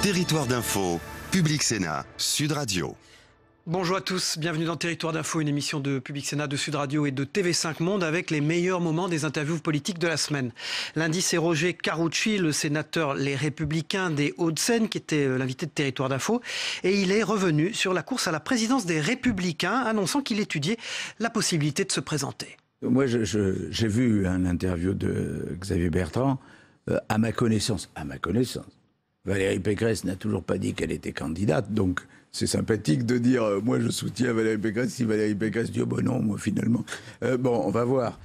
Territoire d'info, Public Sénat, Sud Radio. Bonjour à tous, bienvenue dans Territoire d'Info, une émission de Public Sénat, de Sud Radio et de TV5 Monde avec les meilleurs moments des interviews politiques de la semaine. Lundi, c'est Roger Karoutchi, le sénateur Les Républicains des Hauts-de-Seine, qui était l'invité de Territoire d'Info. Et il est revenu sur la course à la présidence des Républicains, annonçant qu'il étudiait la possibilité de se présenter. Moi, j'ai vu un interview de Xavier Bertrand. À ma connaissance, Valérie Pécresse n'a toujours pas dit qu'elle était candidate, donc c'est sympathique de dire moi je soutiens Valérie Pécresse si Valérie Pécresse dit oh ben non, moi finalement. Bon, on va voir.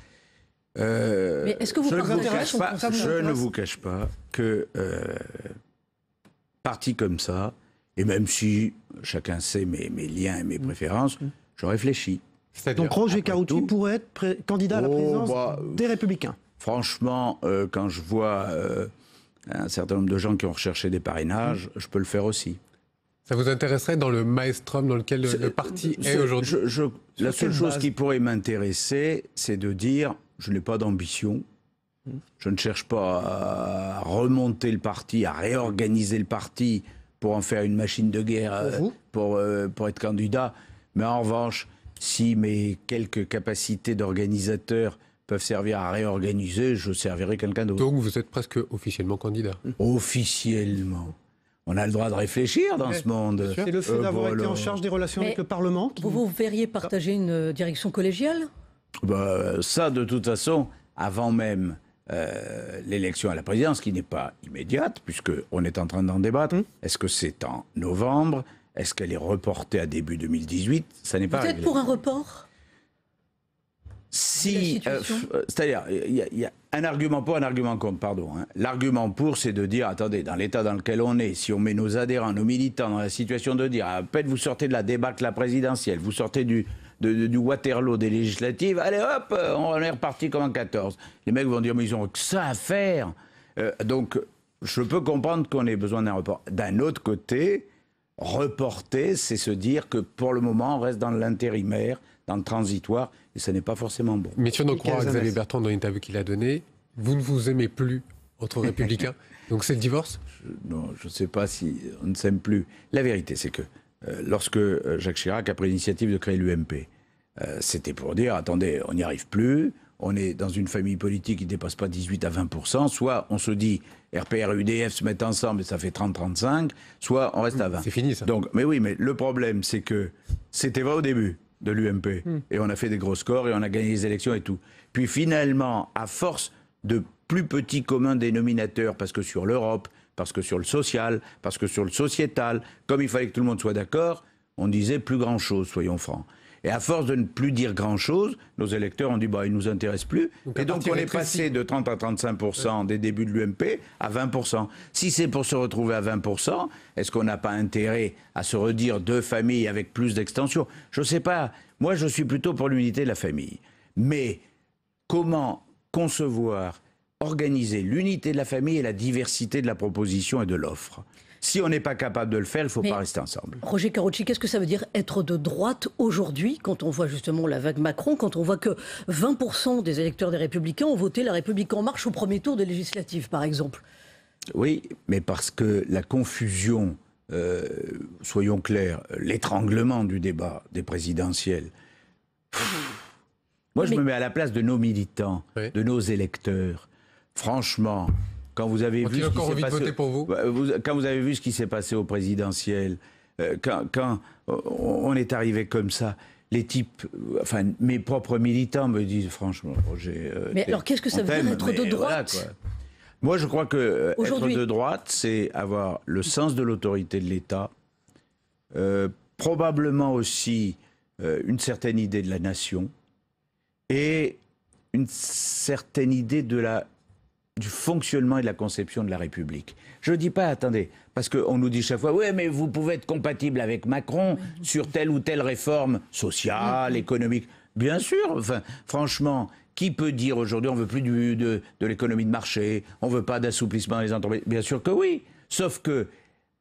Mais est-ce que vous je ne vous cache pas que parti comme ça, et même si chacun sait mes liens et mes préférences, je réfléchis. Donc Roger Karoutchi pourrait être candidat à la présidence des Républicains. Franchement, quand je vois un certain nombre de gens qui ont recherché des parrainages, je peux le faire aussi. Ça vous intéresserait dans le maelstrom dans lequel le parti est aujourd'hui? La seule chose qui pourrait m'intéresser, c'est de dire, je n'ai pas d'ambition, je ne cherche pas à remonter le parti, à réorganiser le parti pour en faire une machine de guerre, pour être candidat. Mais en revanche, si mes quelques capacités d'organisateur peuvent servir à réorganiser, je servirai quelqu'un d'autre. Donc vous êtes presque officiellement candidat. Officiellement. On a le droit de réfléchir dans ce monde. C'est le fait d'avoir été en charge des relations avec le Parlement. Vous verriez partager une direction collégiale ? Ça, de toute façon, avant même l'élection à la présidence, qui n'est pas immédiate, puisqu'on est en train d'en débattre. Est-ce que c'est en novembre? Est-ce qu'elle est reportée à début 2018? Ça n'est pas réglé. Vous êtes pour un report? Si, c'est-à-dire, il y a un argument pour, un argument contre, pardon. L'argument pour, c'est de dire, attendez, dans l'état dans lequel on est, si on met nos adhérents, nos militants dans la situation de dire, à peine vous sortez de la débâcle la présidentielle, vous sortez du Waterloo des législatives, allez hop, on est reparti comme en 14. Les mecs vont dire, mais ils ont que ça à faire. Donc, je peux comprendre qu'on ait besoin d'un report. D'un autre côté, reporter, c'est se dire que pour le moment, on reste dans l'intérimaire, dans le transitoire, et ce n'est pas forcément bon. Mais si on en croit à Xavier Bertrand dans l'interview qu'il a donnée, vous ne vous aimez plus entre républicains, donc c'est le divorce? Non, je ne sais pas si on ne s'aime plus. La vérité, c'est que lorsque Jacques Chirac a pris l'initiative de créer l'UMP, c'était pour dire, attendez, on n'y arrive plus, on est dans une famille politique qui ne dépasse pas 18 à 20%, soit on se dit RPR et UDF se mettent ensemble et ça fait 30-35, soit on reste à 20. C'est fini ça. Donc, mais oui, mais le problème, c'est que c'était vrai au début de l'UMP. Et on a fait des gros scores et on a gagné les élections et tout. Puis finalement, à force de plus petits communs dénominateurs, parce que sur l'Europe, parce que sur le social, parce que sur le sociétal, comme il fallait que tout le monde soit d'accord, on disait plus grand-chose, soyons francs. Et à force de ne plus dire grand-chose, nos électeurs ont dit bah, « ils ne nous intéressent plus ». Et donc on est passé de 30 à 35% des débuts de l'UMP à 20%. Si c'est pour se retrouver à 20%, est-ce qu'on n'a pas intérêt à se redire deux familles avec plus d'extension? Je ne sais pas. Moi, je suis plutôt pour l'unité de la famille. Mais comment concevoir, organiser l'unité de la famille et la diversité de la proposition et de l'offre? Si on n'est pas capable de le faire, il ne faut pas rester ensemble. Roger Karoutchi, qu'est-ce que ça veut dire être de droite aujourd'hui, quand on voit justement la vague Macron, quand on voit que 20% des électeurs des Républicains ont voté La République En Marche au premier tour des législatives, par exemple? Oui, mais parce que la confusion, soyons clairs, l'étranglement du débat des présidentielles. Moi, je me mets à la place de nos militants, de nos électeurs. Franchement... Quand vous avez vu ce qui s'est passé au présidentiel, quand on est arrivé comme ça, les types, enfin mes propres militants me disent franchement, Roger. Mais alors qu'est-ce que ça veut dire être de droite? Voilà, moi je crois que être de droite, c'est avoir le sens de l'autorité de l'État, probablement aussi une certaine idée de la nation et une certaine idée du fonctionnement et de la conception de la République. Je ne dis pas, attendez, parce qu'on nous dit chaque fois, oui, mais vous pouvez être compatible avec Macron sur telle ou telle réforme sociale, économique. Bien sûr, enfin, franchement, qui peut dire aujourd'hui, on ne veut plus de l'économie de marché, on ne veut pas d'assouplissement des entreprises? Bien sûr que oui, sauf que,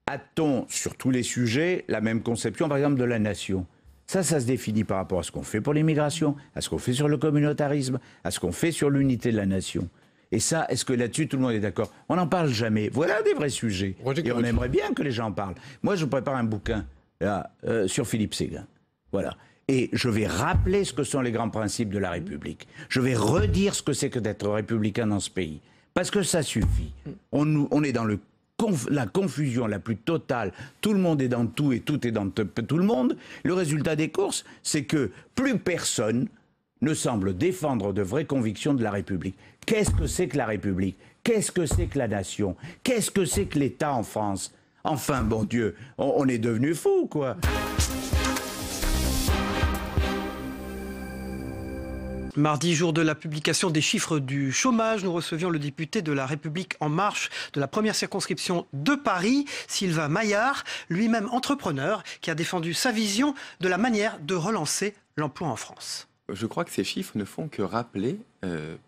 a-t-on, sur tous les sujets, la même conception, par exemple, de la nation? Ça se définit par rapport à ce qu'on fait pour l'immigration, à ce qu'on fait sur le communautarisme, à ce qu'on fait sur l'unité de la nation. Et ça, est-ce que là-dessus, tout le monde est d'accord? On n'en parle jamais. Voilà des vrais sujets. Et on aimerait bien que les gens en parlent. Moi, je prépare un bouquin là, sur Philippe Séguin. Voilà. Et je vais rappeler ce que sont les grands principes de la République. Je vais redire ce que c'est que d'être républicain dans ce pays. Parce que ça suffit. On est dans la confusion la plus totale. Tout le monde est dans tout et tout est dans tout le monde. Le résultat des courses, c'est que plus personne ne semble défendre de vraies convictions de la République. Qu'est-ce que c'est que la République? Qu'est-ce que c'est que la nation? Qu'est-ce que c'est que l'État en France? Enfin, bon Dieu, on est devenus fous, quoi. Mardi, jour de la publication des chiffres du chômage, nous recevions le député de La République En Marche de la première circonscription de Paris, Sylvain Maillard, lui-même entrepreneur, qui a défendu sa vision de la manière de relancer l'emploi en France. Je crois que ces chiffres ne font que rappeler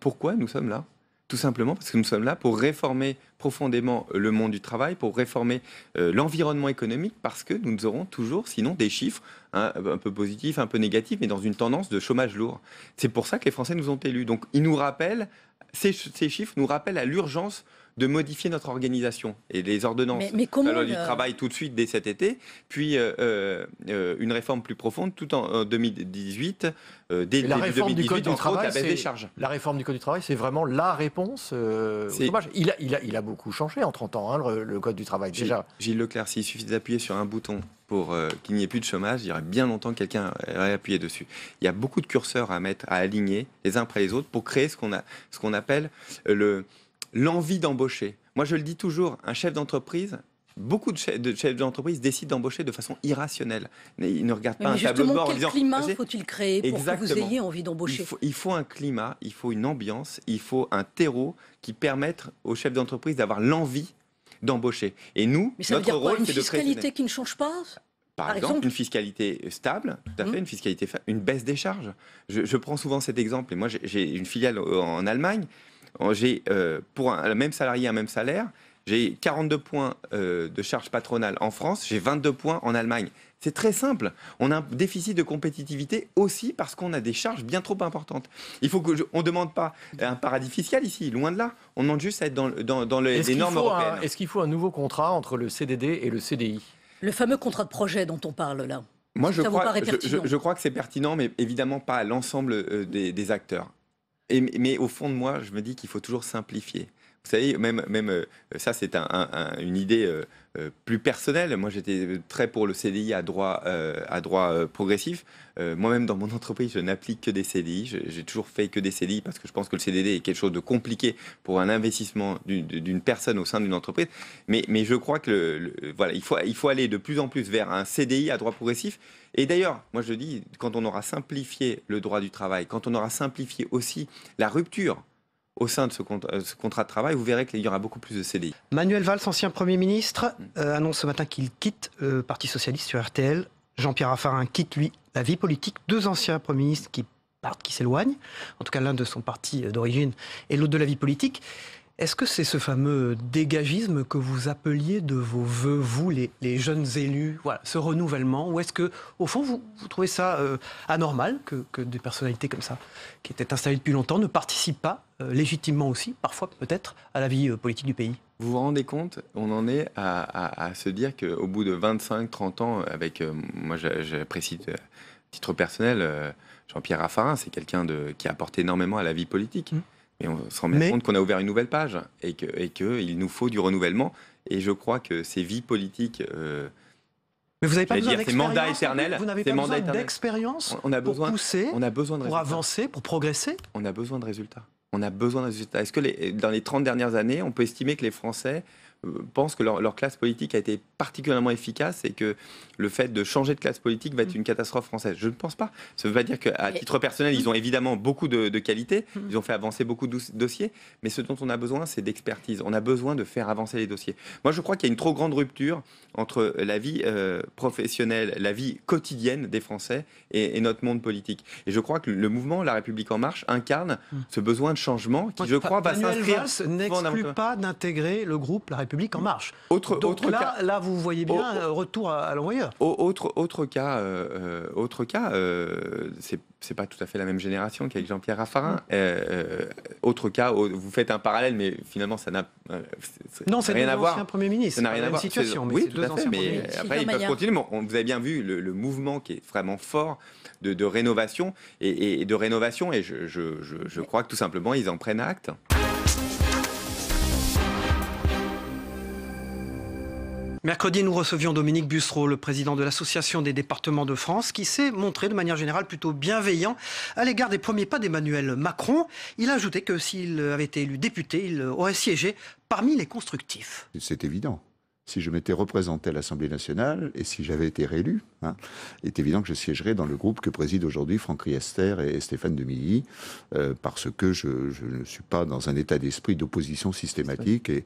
pourquoi nous sommes là. Tout simplement parce que nous sommes là pour réformer profondément le monde du travail, pour réformer l'environnement économique, parce que nous aurons toujours, sinon, des chiffres un peu positifs, un peu négatifs, mais dans une tendance de chômage lourd. C'est pour ça que les Français nous ont élus. Donc, ils nous rappellent, ces chiffres nous rappellent à l'urgence de modifier notre organisation. Et les ordonnances, la loi du travail tout de suite dès cet été, puis une réforme plus profonde tout en 2018, dès début 2018, entre autres, la baisse des charges. La réforme du Code du travail, c'est vraiment la réponse au chômage. Il a beaucoup changé en 30 ans, hein, le Code du travail, déjà. Gilles Leclerc, s'il suffit d'appuyer sur un bouton pour qu'il n'y ait plus de chômage, il y aurait bien longtemps que quelqu'un aurait appuyé dessus. Il y a beaucoup de curseurs à aligner les uns après les autres pour créer ce qu'on appelle l'envie d'embaucher. Moi, je le dis toujours, un chef d'entreprise, beaucoup de chefs d'entreprise décident d'embaucher de façon irrationnelle. Ils ne regardent pas un tableau de bord en disant... Quel climat faut-il créer pour que vous ayez envie d'embaucher? Il faut un climat, il faut une ambiance, il faut un terreau qui permette aux chefs d'entreprise d'avoir l'envie d'embaucher. Et nous, notre rôle, c'est de créer... Une fiscalité qui ne change pas? Par exemple, une fiscalité stable, tout à fait, une baisse des charges. Je prends souvent cet exemple, et moi j'ai une filiale en Allemagne. J'ai, pour un même salarié, un même salaire, j'ai 42 points de charges patronales en France, j'ai 22 points en Allemagne. C'est très simple. On a un déficit de compétitivité aussi parce qu'on a des charges bien trop importantes. Il faut on ne demande pas un paradis fiscal ici, loin de là. On demande juste à être dans les normes européennes. Est-ce qu'il faut un nouveau contrat entre le CDD et le CDI? Le fameux contrat de projet dont on parle là. Moi, je crois que c'est pertinent, mais évidemment pas à l'ensemble des acteurs. Mais au fond de moi, je me dis qu'il faut toujours simplifier. Vous savez, même ça, c'est une idée plus personnelle. Moi, j'étais très pour le CDI à droit progressif. Moi-même, dans mon entreprise, je n'applique que des CDI. J'ai toujours fait que des CDI parce que je pense que le CDD est quelque chose de compliqué pour un investissement d'une personne au sein d'une entreprise. Mais je crois que voilà, il faut aller de plus en plus vers un CDI à droit progressif. Et d'ailleurs, moi je dis, quand on aura simplifié le droit du travail, quand on aura simplifié aussi la rupture au sein de ce contrat de travail, vous verrez qu'il y aura beaucoup plus de CDI. Manuel Valls, ancien Premier ministre, annonce ce matin qu'il quitte le Parti Socialiste sur RTL. Jean-Pierre Raffarin quitte, lui, la vie politique. Deux anciens Premiers ministres qui partent, qui s'éloignent. En tout cas, l'un de son parti d'origine et l'autre de la vie politique. Est-ce que c'est ce fameux dégagisme que vous appeliez de vos voeux, vous, les jeunes élus, voilà, ce renouvellement? Ou est-ce que, au fond, vous trouvez ça anormal que des personnalités comme ça, qui étaient installées depuis longtemps, ne participent pas légitimement aussi, parfois peut-être, à la vie politique du pays? Vous vous rendez compte, on en est à se dire qu'au bout de 25-30 ans, avec, moi j'apprécie à titre personnel, Jean-Pierre Raffarin, c'est quelqu'un qui a apporté énormément à la vie politique. Et on se rend bien compte qu'on a ouvert une nouvelle page et qu'il nous faut du renouvellement. Et je crois que ces vies politiques... mais vous n'avez pas besoin d'expérience. Ces mandats éternels. Vous n'avez pas besoin d'expérience pour pousser, pour avancer, pour progresser? On a besoin de résultats. On a besoin de résultats. Est-ce que dans les 30 dernières années, on peut estimer que les Français pensent que leur classe politique a été particulièrement efficace et que le fait de changer de classe politique va être une catastrophe française? Je ne pense pas. Ça ne veut pas dire qu'à titre personnel, ils ont évidemment beaucoup de qualités, ils ont fait avancer beaucoup de dossiers, mais ce dont on a besoin, c'est d'expertise. On a besoin de faire avancer les dossiers. Moi, je crois qu'il y a une trop grande rupture entre la vie professionnelle, la vie quotidienne des Français et notre monde politique. Et je crois que le mouvement La République En Marche incarne ce besoin de changement qui, je crois, va s'inscrire... Manuel Valls n'exclut pas d'intégrer le groupe La République République En Marche. Autre cas. Là, vous voyez bien retour à l'envoyeur. Autre cas, c'est pas tout à fait la même génération qu'avec Jean-Pierre Raffarin. Autre cas, vous faites un parallèle, mais finalement, ça n'a rien à voir. Ancien Premier ministre. Ça n'a rien à voir. Situation, mais oui, tout à fait. Mais après, ils peuvent continuer. Mais vous avez bien vu le mouvement qui est vraiment fort de rénovation et de rénovation. Et je crois que tout simplement, ils en prennent acte. Mercredi, nous recevions Dominique Bussereau, le président de l'Association des départements de France, qui s'est montré de manière générale plutôt bienveillant à l'égard des premiers pas d'Emmanuel Macron. Il a ajouté que s'il avait été élu député, il aurait siégé parmi les constructifs. C'est évident. Si je m'étais représenté à l'Assemblée nationale et si j'avais été réélu, il est évident que je siégerais dans le groupe que président aujourd'hui Franck Riester et Stéphane Demilly, parce que je ne suis pas dans un état d'esprit d'opposition systématique, et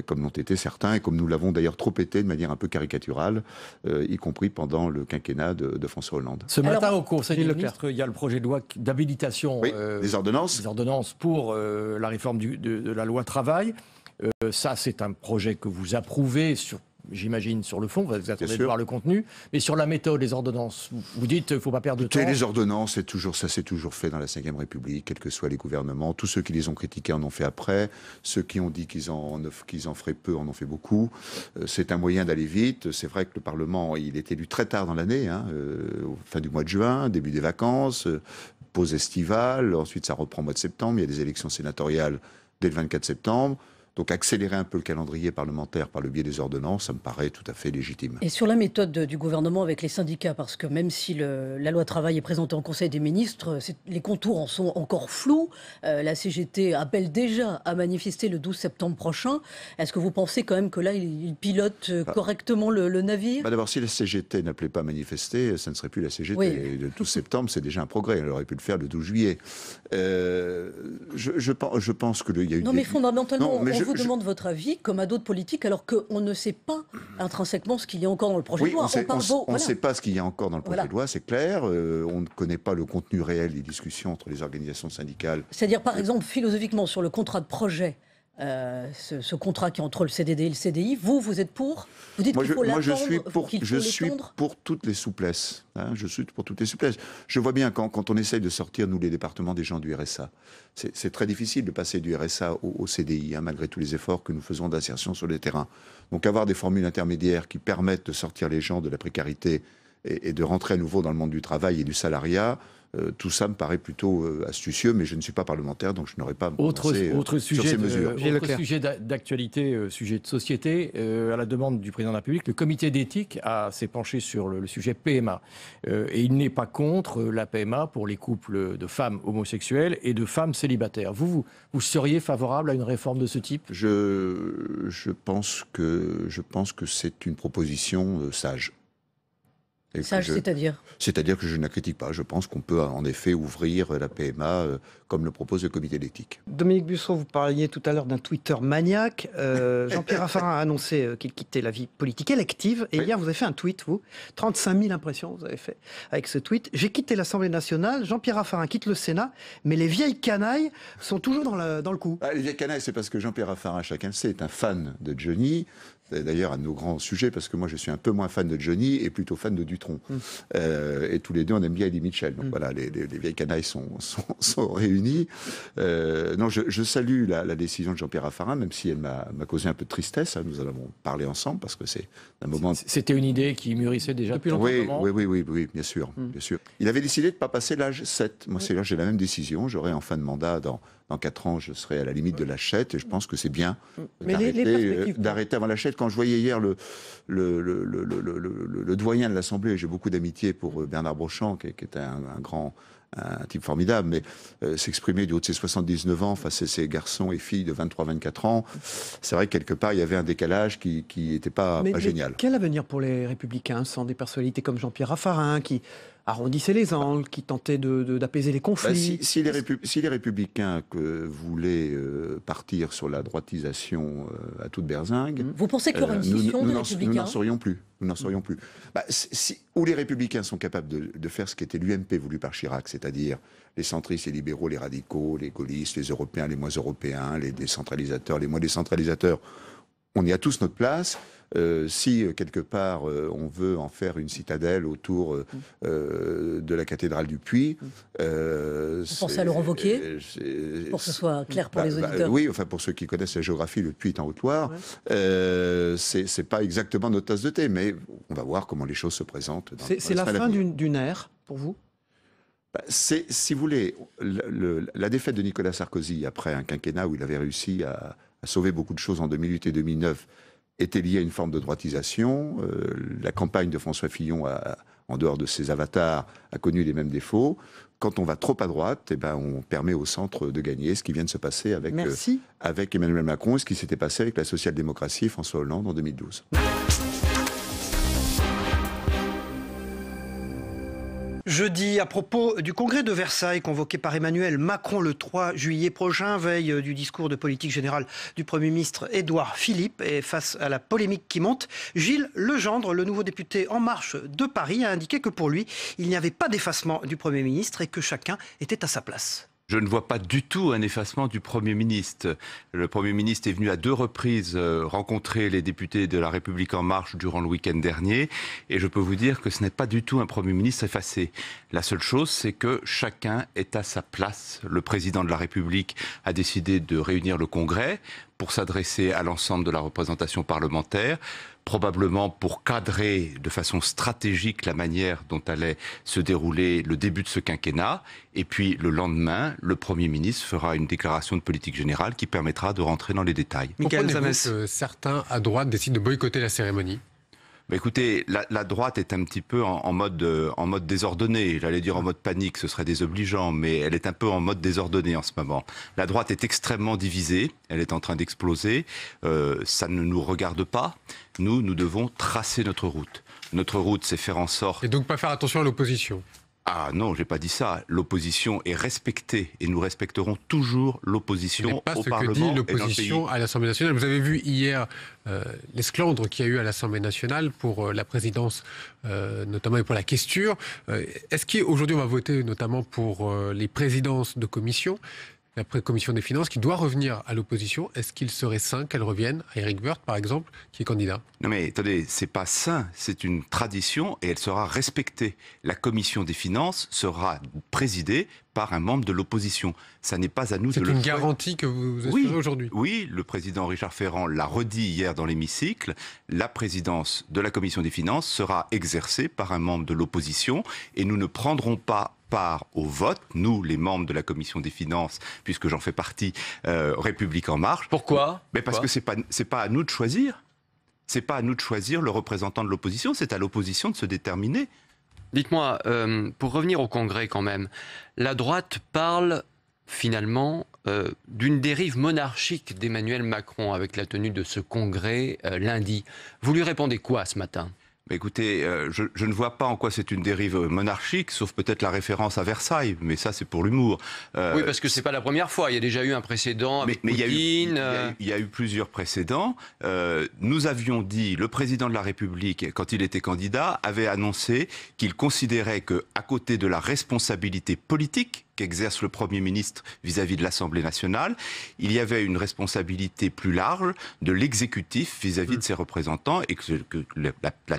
comme l'ont été certains, et comme nous l'avons d'ailleurs trop été de manière un peu caricaturale, y compris pendant le quinquennat de François Hollande. Ce matin, au Conseil des ministres, il y a le projet de loi d'habilitation des ordonnances pour la réforme de la loi travail. Ça, c'est un projet que vous approuvez, j'imagine, sur le fond. Vous attendez de voir le contenu. Mais sur la méthode, les ordonnances, vous dites qu'il ne faut pas perdre de temps. Les ordonnances, ça s'est toujours fait dans la Ve République, quels que soient les gouvernements. Tous ceux qui les ont critiqués en ont fait après. Ceux qui ont dit qu'ils en feraient peu en ont fait beaucoup. C'est un moyen d'aller vite. C'est vrai que le Parlement, il est élu très tard dans l'année, fin du mois de juin, début des vacances, pause estivale. Ensuite, ça reprend au mois de septembre. Il y a des élections sénatoriales dès le 24 septembre. Donc accélérer un peu le calendrier parlementaire par le biais des ordonnances, ça me paraît tout à fait légitime. Et sur la méthode du gouvernement avec les syndicats, parce que même si la loi travail est présentée en Conseil des ministres, les contours en sont encore flous. La CGT appelle déjà à manifester le 12 septembre prochain. Est-ce que vous pensez quand même que là, il pilote correctement le navire ? D'abord, si la CGT n'appelait pas à manifester, ça ne serait plus la CGT. Oui. Le 12 septembre, c'est déjà un progrès. Elle aurait pu le faire le 12 juillet. Je pense qu'il y a eu... Non, mais fondamentalement, on vous demande votre avis, comme à d'autres politiques, alors qu'on ne sait pas intrinsèquement ce qu'il y a encore dans le projet de loi. On ne sait pas ce qu'il y a encore dans le projet de loi, c'est clair. On ne connaît pas le contenu réel des discussions entre les organisations syndicales. C'est-à-dire, par exemple, philosophiquement, sur le contrat de projet, ce contrat qui est entre le CDD et le CDI, vous êtes pour ? Vous dites qu'il faut l'attendre, je suis pour toutes les souplesses. Je suis pour toutes les souplesses. Je vois bien quand on essaye de sortir, nous les départements, des gens du RSA. C'est très difficile de passer du RSA au CDI, malgré tous les efforts que nous faisons d'insertion sur le terrain. Donc avoir des formules intermédiaires qui permettent de sortir les gens de la précarité et de rentrer à nouveau dans le monde du travail et du salariat, tout ça me paraît plutôt astucieux, mais je ne suis pas parlementaire, donc je n'aurais pas autre sur ces mesures. Autre sujet d'actualité, sujet de société, à la demande du président de la République, le comité d'éthique s'est penché sur le sujet PMA. Et il n'est pas contre la PMA pour les couples de femmes homosexuelles et de femmes célibataires. Vous seriez favorable à une réforme de ce type ? Je pense que c'est une proposition sage. Sage, c'est-à-dire ? C'est-à-dire que je ne la critique pas. Je pense qu'on peut en effet ouvrir la PMA comme le propose le comité d'éthique. Dominique Bussereau, vous parliez tout à l'heure d'un Twitter maniaque. Jean-Pierre Raffarin a annoncé qu'il quittait la vie politique élective. Et hier, vous avez fait un tweet, 35 000 impressions vous avez fait avec ce tweet. J'ai quitté l'Assemblée nationale, Jean-Pierre Raffarin quitte le Sénat, mais les vieilles canailles sont toujours dans le coup. Les vieilles canailles, c'est parce que Jean-Pierre Raffarin, chacun le sait, est un fan de Johnny. C'est d'ailleurs un de nos grands sujets, parce que moi je suis un peu moins fan de Johnny et plutôt fan de Dutronc. Et tous les deux on aime bien Eddie Mitchell. Donc voilà, les vieilles canailles sont réunies. Non, je salue la décision de Jean-Pierre Raffarin, même si elle m'a causé un peu de tristesse. Nous en avons parlé ensemble, parce que c'est un moment... C'était une idée qui mûrissait déjà depuis longtemps. Oui, bien sûr. Il avait décidé de ne pas passer l'âge 7. Moi, j'ai la même décision. J'aurai en fin de mandat, dans 4 ans, je serai à la limite de l'âge 7, et je pense que c'est bien d'arrêter avant l'âge 7. Quand je voyais hier le doyen de l'Assemblée, j'ai beaucoup d'amitié pour Bernard Brochant, qui était un type formidable, mais s'exprimer du haut de ses 79 ans face à ces garçons et filles de 23-24 ans, c'est vrai que quelque part, il y avait un décalage qui n'était pas génial. Mais quel avenir pour les Républicains sans des personnalités comme Jean-Pierre Raffarin, qui arrondissait les angles, qui tentait d'apaiser les conflits? Si les Républicains voulaient partir sur la droitisation à toute berzingue... Vous pensez qu'il y aura une scission des Républicains ? Nous n'en serions plus. Où les Républicains sont capables de faire ce qu'était l'UMP voulu par Chirac, c'est-à-dire les centristes, les libéraux, les radicaux, les gaullistes, les Européens, les moins Européens, les décentralisateurs, les moins décentralisateurs, on y a tous notre place. Si quelque part on veut en faire une citadelle autour de la cathédrale du Puy, vous pensez à Laurent Wauquiez, pour que ce soit clair pour les auditeurs. Oui, enfin pour ceux qui connaissent la géographie, le Puy est en Haute-Loire. Ouais. C'est pas exactement notre tasse de thé, mais on va voir comment les choses se présentent. C'est la fin d'une ère pour vous? Si vous voulez, la défaite de Nicolas Sarkozy après un quinquennat où il avait réussi à sauver beaucoup de choses en 2008 et 2009 était liée à une forme de droitisation. La campagne de François Fillon, en dehors de ses avatars, a connu les mêmes défauts. Quand on va trop à droite, eh ben, on permet au centre de gagner, ce qui vient de se passer avec Emmanuel Macron et ce qui s'était passé avec la social-démocratie François Hollande en 2012. Jeudi, à propos du congrès de Versailles convoqué par Emmanuel Macron le 3 juillet prochain, veille du discours de politique générale du Premier ministre Édouard Philippe, et face à la polémique qui monte, Gilles Legendre, le nouveau député En Marche de Paris, a indiqué que pour lui, il n'y avait pas d'effacement du Premier ministre et que chacun était à sa place. Je ne vois pas du tout un effacement du Premier ministre. Le Premier ministre est venu à 2 reprises rencontrer les députés de La République En Marche durant le week-end dernier. Et je peux vous dire que ce n'est pas du tout un Premier ministre effacé. La seule chose, c'est que chacun est à sa place. Le Président de la République a décidé de réunir le Congrès pour s'adresser à l'ensemble de la représentation parlementaire, probablement pour cadrer de façon stratégique la manière dont allait se dérouler le début de ce quinquennat. Et puis le lendemain, le Premier ministre fera une déclaration de politique générale qui permettra de rentrer dans les détails. Comprenez-vous que certains à droite décident de boycotter la cérémonie ? Bah écoutez, la droite est un petit peu en mode désordonné. J'allais dire en mode panique, ce serait désobligeant, mais elle est un peu en mode désordonné en ce moment. La droite est extrêmement divisée, elle est en train d'exploser. Ça ne nous regarde pas. Nous devons tracer notre route. Notre route, c'est faire en sorte... Et donc pas faire attention à l'opposition. Ah non, j'ai pas dit ça. L'opposition est respectée et nous respecterons toujours l'opposition au Parlement. Ce que dit l'opposition à l'Assemblée nationale. Vous avez vu hier l'esclandre qu'il y a eu à l'Assemblée nationale pour la présidence, notamment et pour la questure. Est-ce qu'aujourd'hui on va voter notamment pour les présidences de commission, la commission des finances qui doit revenir à l'opposition? Est-ce qu'il serait sain qu'elle revienne à Éric Woerth, par exemple, qui est candidat? Non mais attendez, c'est pas sain, c'est une tradition et elle sera respectée. La commission des finances sera présidée par un membre de l'opposition. Ça n'est pas à nous de le faire. C'est une garantie que vous assurez aujourd'hui? Oui, le président Richard Ferrand l'a redit hier dans l'hémicycle. La présidence de la commission des finances sera exercée par un membre de l'opposition et nous ne prendrons pas part au vote, nous, les membres de la commission des finances, puisque j'en fais partie, République En Marche. Pourquoi? Mais parce que c'est pas à nous de choisir. C'est pas à nous de choisir le représentant de l'opposition, c'est à l'opposition de se déterminer. Dites-moi, pour revenir au Congrès quand même, la droite parle finalement d'une dérive monarchique d'Emmanuel Macron avec la tenue de ce Congrès lundi. Vous lui répondez quoi ce matin ? Mais écoutez, je ne vois pas en quoi c'est une dérive monarchique, sauf peut-être la référence à Versailles, mais ça c'est pour l'humour. Oui, parce que c'est pas la première fois, il y a déjà eu un précédent avec Poutine. Il y a eu plusieurs précédents. Nous avions dit, le président de la République, quand il était candidat, avait annoncé qu'il considérait qu'à côté de la responsabilité politique qu'exerce le Premier ministre vis-à-vis de l'Assemblée nationale, il y avait une responsabilité plus large de l'exécutif vis-à-vis de ses représentants et que la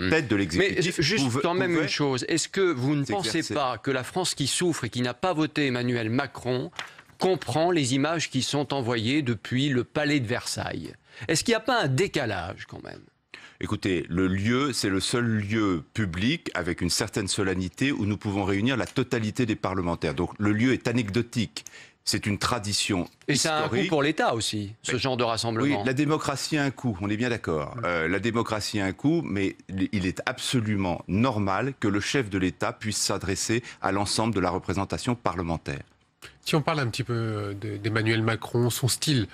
tête de l'exécutif... Mais juste quand même une chose, est-ce que vous ne pensez pas que la France qui souffre et qui n'a pas voté Emmanuel Macron comprend les images qui sont envoyées depuis le palais de Versailles? Est-ce qu'il n'y a pas un décalage quand même? Écoutez, le lieu, c'est le seul lieu public avec une certaine solennité où nous pouvons réunir la totalité des parlementaires. Donc le lieu est anecdotique. C'est une tradition et historique. Et ça a un coût pour l'État aussi, ce genre de rassemblement. Oui, la démocratie a un coût, on est bien d'accord. La démocratie a un coût, mais il est absolument normal que le chef de l'État puisse s'adresser à l'ensemble de la représentation parlementaire. Si on parle un petit peu d'Emmanuel Macron, son style,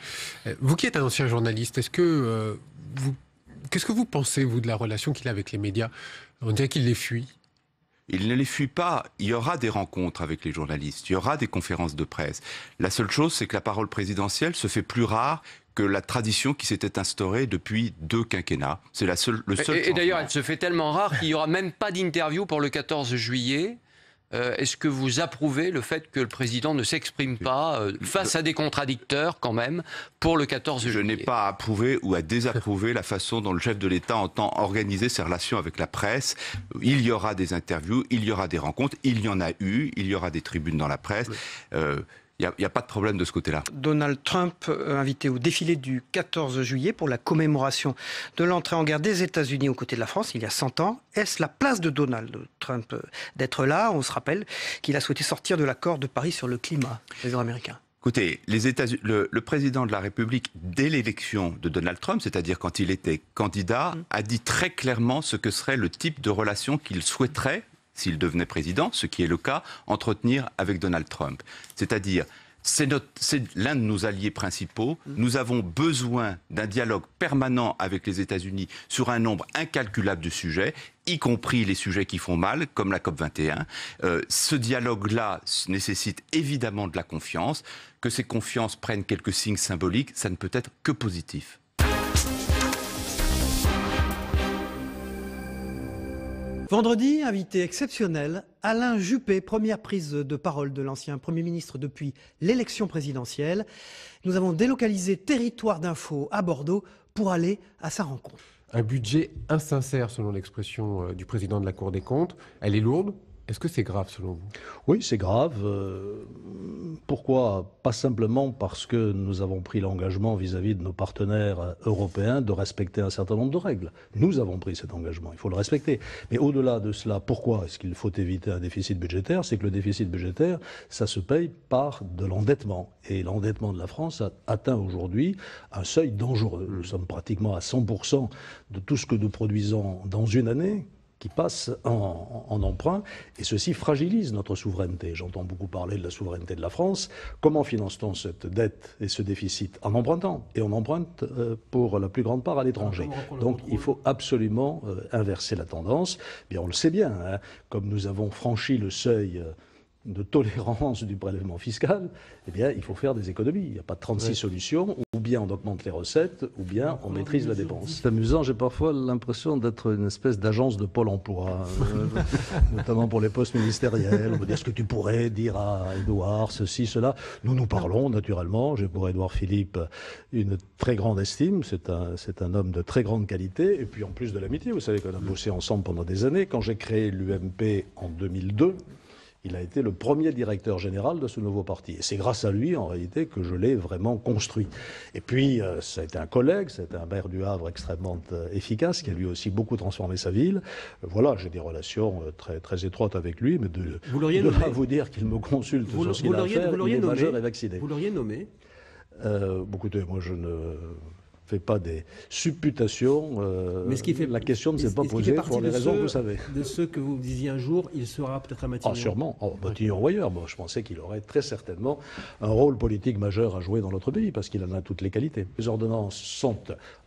vous qui êtes un ancien journaliste, qu'est-ce que vous pensez, vous, de la relation qu'il a avec les médias? On dirait qu'il les fuit. Il ne les fuit pas. Il y aura des rencontres avec les journalistes, il y aura des conférences de presse. La seule chose, c'est que la parole présidentielle se fait plus rare que la tradition qui s'était instaurée depuis 2 quinquennats. C'est le seul et d'ailleurs, elle se fait tellement rare qu'il n'y aura même pas d'interview pour le 14 juillet. Est-ce que vous approuvez le fait que le président ne s'exprime pas face à des contradicteurs quand même pour le 14 juillet? Je n'ai pas à approuver ou à désapprouver la façon dont le chef de l'État entend organiser ses relations avec la presse. Il y aura des interviews, il y aura des rencontres, il y en a eu, il y aura des tribunes dans la presse. Il n'y a pas de problème de ce côté-là. Donald Trump invité au défilé du 14 juillet pour la commémoration de l'entrée en guerre des États-Unis aux côtés de la France il y a 100 ans. Est-ce la place de Donald Trump d'être là? On se rappelle qu'il a souhaité sortir de l'accord de Paris sur le climat, les Américains. Écoutez, le président de la République, dès l'élection de Donald Trump, c'est-à-dire quand il était candidat, a dit très clairement ce que serait le type de relation qu'il souhaiterait, s'il devenait président, ce qui est le cas, entretenir avec Donald Trump. C'est-à-dire, c'est l'un de nos alliés principaux. Nous avons besoin d'un dialogue permanent avec les États-Unis sur un nombre incalculable de sujets, y compris les sujets qui font mal, comme la COP21. Ce dialogue-là nécessite évidemment de la confiance. Que ces confiances prennent quelques signes symboliques, ça ne peut être que positif. Vendredi, invité exceptionnel, Alain Juppé, première prise de parole de l'ancien Premier ministre depuis l'élection présidentielle. Nous avons délocalisé Territoire d'Info à Bordeaux pour aller à sa rencontre. Un budget insincère, selon l'expression du président de la Cour des comptes. Elle est lourde. Est-ce que c'est grave, selon vous? Oui, c'est grave. Pourquoi? Pas simplement parce que nous avons pris l'engagement vis-à-vis de nos partenaires européens de respecter un certain nombre de règles. Nous avons pris cet engagement, il faut le respecter. Mais au-delà de cela, pourquoi est-ce qu'il faut éviter un déficit budgétaire? C'est que le déficit budgétaire, ça se paye par de l'endettement. Et l'endettement de la France a atteint aujourd'hui un seuil dangereux. Nous sommes pratiquement à 100% de tout ce que nous produisons dans une année qui passe en emprunt, et ceci fragilise notre souveraineté. J'entends beaucoup parler de la souveraineté de la France. Comment finance-t-on cette dette et ce déficit? En empruntant. Et on emprunte pour la plus grande part à l'étranger. Donc il faut absolument inverser la tendance. Bien, on le sait bien, hein, comme nous avons franchi le seuil de tolérance du prélèvement fiscal, eh bien, il faut faire des économies. Il n'y a pas 36 solutions. Ou bien on augmente les recettes, ou bien on maîtrise la dépense. C'est amusant, j'ai parfois l'impression d'être une espèce d'agence de Pôle emploi, notamment pour les postes ministériels. On me dit, est-ce que tu pourrais dire à Édouard ceci, cela? Nous parlons, naturellement. J'ai pour Édouard Philippe une très grande estime. C'est un homme de très grande qualité. Et puis en plus de l'amitié, vous savez qu'on a bossé ensemble pendant des années. Quand j'ai créé l'UMP en 2002, il a été le premier directeur général de ce nouveau parti. Et c'est grâce à lui, en réalité, que je l'ai vraiment construit. Et puis, ça a été un collègue, c'était un maire du Havre extrêmement efficace, qui a lui aussi beaucoup transformé sa ville. Voilà, j'ai des relations très, très étroites avec lui, mais de vous dire qu'il me consulte sur ce qu'il a à faire, il est majeur et vacciné. Vous l'auriez nommé? Écoutez, moi je ne fais pas des supputations. Mais ce qui fait, la question ne s'est pas posée pour les raisons que vous savez. De ceux que vous disiez un jour, il sera peut-être à Matignon. Ah, sûrement. Matignon ou ailleurs. Bon, je pensais qu'il aurait très certainement un rôle politique majeur à jouer dans notre pays, parce qu'il en a toutes les qualités. Les ordonnances sont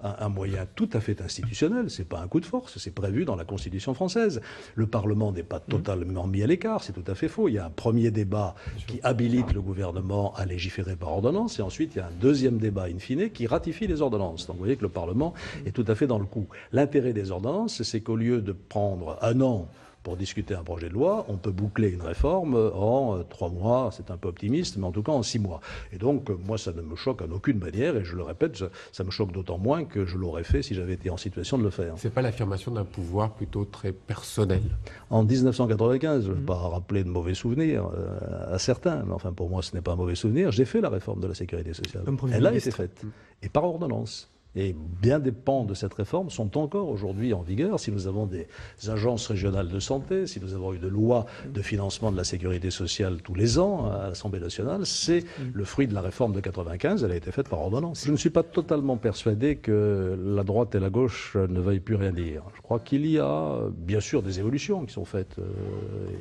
un moyen tout à fait institutionnel. C'est pas un coup de force. C'est prévu dans la Constitution française. Le Parlement n'est pas totalement mis à l'écart. C'est tout à fait faux. Il y a un premier débat qui habilite le gouvernement à légiférer par ordonnance, et ensuite il y a un deuxième débat in fine qui ratifie les ordonnances. Donc vous voyez que le Parlement est tout à fait dans le coup. L'intérêt des ordonnances, c'est qu'au lieu de prendre un an pour discuter un projet de loi, on peut boucler une réforme en 3 mois, c'est un peu optimiste, mais en tout cas en 6 mois. Et donc, moi, ça ne me choque en aucune manière, et je le répète, ça me choque d'autant moins que je l'aurais fait si j'avais été en situation de le faire. C'est pas l'affirmation d'un pouvoir plutôt très personnel? En 1995, je ne vais pas rappeler de mauvais souvenirs à certains, mais enfin, pour moi, ce n'est pas un mauvais souvenir, j'ai fait la réforme de la sécurité sociale. Elle a été faite, et par ordonnance. Et bien des pans de cette réforme sont encore aujourd'hui en vigueur. Si nous avons des agences régionales de santé, si nous avons eu de lois de financement de la sécurité sociale tous les ans à l'Assemblée nationale, c'est le fruit de la réforme de 95. Elle a été faite par ordonnance. Je ne suis pas totalement persuadé que la droite et la gauche ne veuillent plus rien dire. Je crois qu'il y a bien sûr des évolutions qui sont faites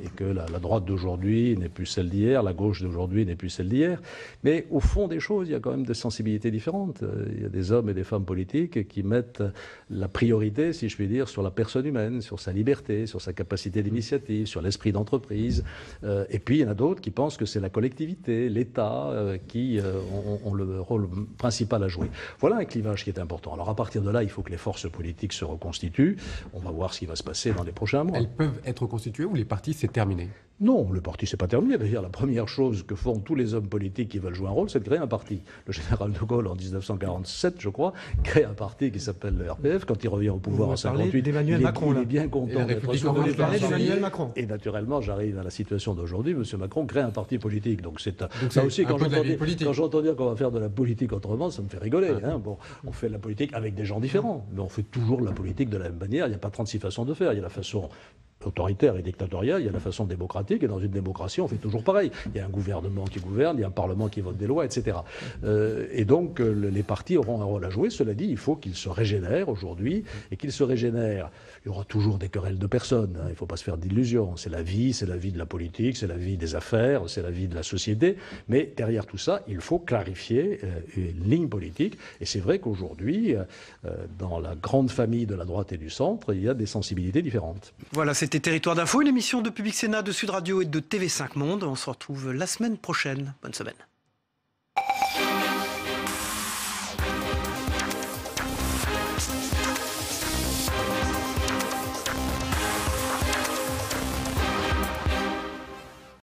et que la droite d'aujourd'hui n'est plus celle d'hier, la gauche d'aujourd'hui n'est plus celle d'hier. Mais au fond des choses, il y a quand même des sensibilités différentes. Il y a des hommes et des femmes politiques qui mettent la priorité, si je puis dire, sur la personne humaine, sur sa liberté, sur sa capacité d'initiative, sur l'esprit d'entreprise. Et puis il y en a d'autres qui pensent que c'est la collectivité, l'État qui ont le rôle principal à jouer. Voilà un clivage qui est important. Alors à partir de là, il faut que les forces politiques se reconstituent. On va voir ce qui va se passer dans les prochains mois. Elles peuvent être reconstituées ou les partis, c'est terminé? Non, le parti, c'est pas terminé. D'ailleurs, la première chose que font tous les hommes politiques qui veulent jouer un rôle, c'est de créer un parti. Le général de Gaulle, en 1947, je crois, crée un parti qui s'appelle le RPF. Quand il revient au pouvoir en 58, il est bien content d'être sur le parti. Et naturellement, j'arrive à la situation d'aujourd'hui. M. Macron crée un parti politique. Donc ça aussi, quand j'entends dire qu'on va faire de la politique autrement, ça me fait rigoler. Hein. Bon, on fait de la politique avec des gens différents, mais on fait toujours de la politique de la même manière. Il n'y a pas 36 façons de faire. Il y a la façon autoritaire et dictatoriale, il y a la façon démocratique, et dans une démocratie, on fait toujours pareil. Il y a un gouvernement qui gouverne, il y a un parlement qui vote des lois, etc. Et donc, les partis auront un rôle à jouer. Cela dit, il faut qu'ils se régénèrent aujourd'hui, et qu'ils se régénèrent. Il y aura toujours des querelles de personnes, hein. Il ne faut pas se faire d'illusions. C'est la vie de la politique, c'est la vie des affaires, c'est la vie de la société. Mais derrière tout ça, il faut clarifier une ligne politique. Et c'est vrai qu'aujourd'hui, dans la grande famille de la droite et du centre, il y a des sensibilités différentes. Voilà, c'était Territoire d'Info, une émission de Public Sénat, de Sud Radio et de TV5 Monde. On se retrouve la semaine prochaine. Bonne semaine.